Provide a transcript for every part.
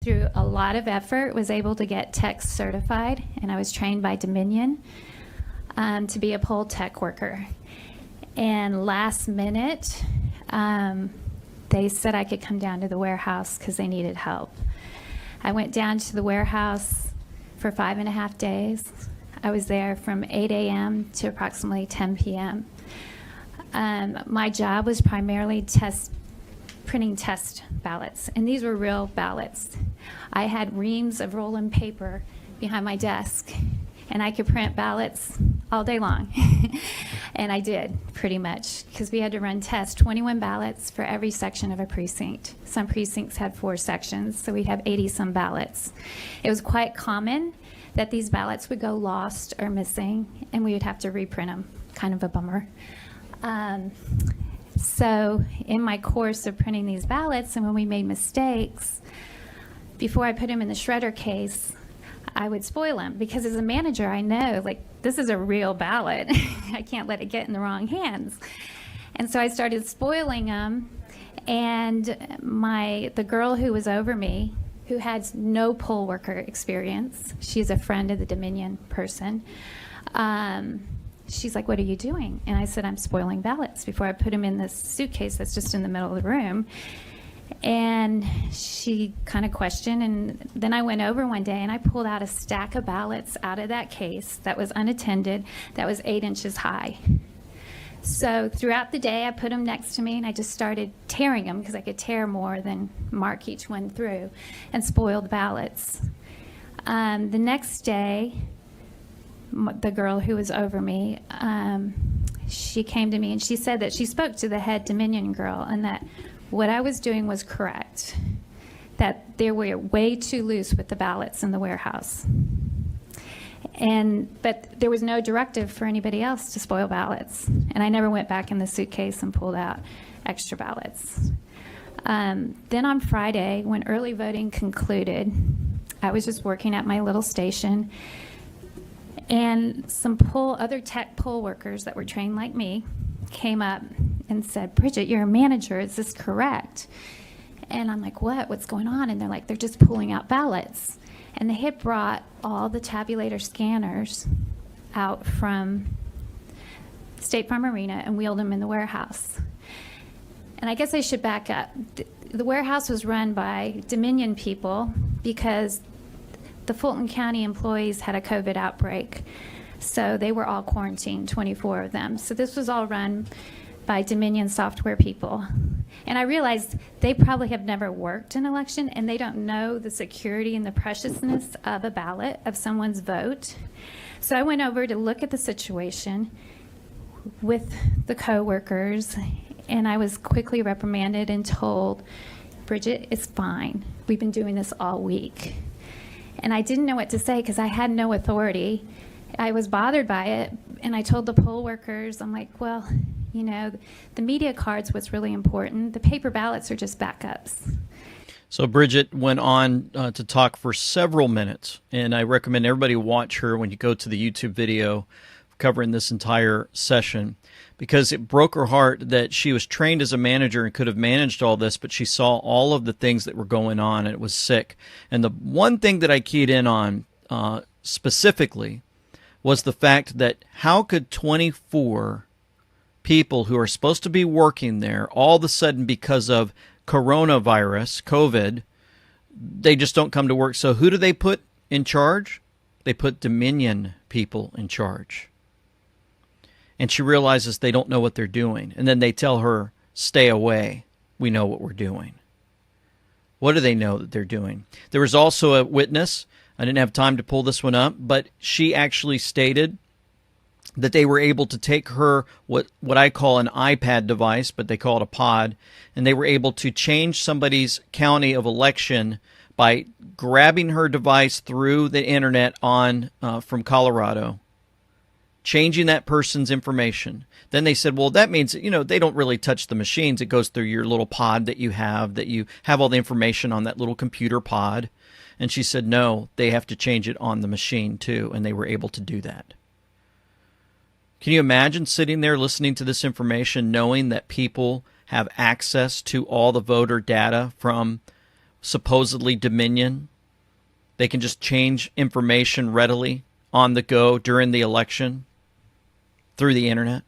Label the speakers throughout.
Speaker 1: through a lot of effort, was able to get tech certified, and I was trained by Dominion to be a poll tech worker. And last minute, they said I could come down to the warehouse because they needed help. I went down to the warehouse for 5.5 days. I was there from 8 a.m. to approximately 10 p.m. My job was primarily printing test ballots, and these were real ballots. I had reams of rolling paper behind my desk, and I could print ballots all day long. And I did, pretty much, because we had to run tests, 21 ballots for every section of a precinct. Some precincts had 4 sections, so we'd have 80-some ballots. It was quite common that these ballots would go lost or missing, and we would have to reprint them. Kind of a bummer. So in my course of printing these ballots, and when we made mistakes, before I put them in the shredder case, I would spoil them, because as a manager, I know, like, this is a real ballot. I can't let it get in the wrong hands. And so I started spoiling them, and the girl who was over me, who had no poll worker experience, she's a friend of the Dominion person, she's like, "What are you doing?" And I said, "I'm spoiling ballots before I put them in this suitcase that's just in the middle of the room." And she kind of questioned, and then I went over one day and I pulled out a stack of ballots out of that case that was unattended, that was 8 inches high. So throughout the day, I put them next to me and I just started tearing them, because I could tear more than mark each one through, and spoiled ballots. The next day, the girl who was over me, she came to me and she said that she spoke to the head Dominion girl, and that what I was doing was correct, that they were way too loose with the ballots in the warehouse. But there was no directive for anybody else to spoil ballots. And I never went back in the suitcase and pulled out extra ballots. Then on Friday, when early voting concluded, I was just working at my little station, and some other tech poll workers that were trained like me came up and said, "Bridget, you're a manager, is this correct?" And I'm like, what's going on? And they're like, "They're just pulling out ballots." And they had brought all the tabulator scanners out from State Farm Arena and wheeled them in the warehouse. And I guess I should back up. The warehouse was run by Dominion people because the Fulton County employees had a COVID outbreak. So they were all quarantined, 24 of them. So this was all run by Dominion software people. And I realized they probably have never worked an election, and they don't know the security and the preciousness of a ballot, of someone's vote. So I went over to look at the situation with the coworkers, and I was quickly reprimanded and told, "Bridget, it's fine. We've been doing this all week." And I didn't know what to say because I had no authority. I was bothered by it, and I told the poll workers, I'm like, well, you know, the media card's what's really important. The paper ballots are just backups.
Speaker 2: So Bridget went on to talk for several minutes, and I recommend everybody watch her when you go to the YouTube video covering this entire session, because it broke her heart that she was trained as a manager and could have managed all this, but she saw all of the things that were going on, and it was sick. And the one thing that I keyed in on specifically was the fact that how could 24 people who are supposed to be working there all of a sudden, because of coronavirus, COVID, they just don't come to work. So who do they put in charge? They put Dominion people in charge. And she realizes they don't know what they're doing. And then they tell her, "Stay away. We know what we're doing." What do they know that they're doing? There was also a witness. I didn't have time to pull this one up, but she actually stated that they were able to take her, what I call an iPad device, but they call it a pod, and they were able to change somebody's county of election by grabbing her device through the internet on from Colorado, changing that person's information. Then they said, well, that means, you know, they don't really touch the machines. It goes through your little pod that you have all the information on that little computer pod. And she said, no, they have to change it on the machine too, and they were able to do that. Can you imagine sitting there listening to this information, knowing that people have access to all the voter data from supposedly dominion. They can just change information readily on the go during the election through the internet.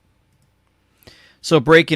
Speaker 2: So breaking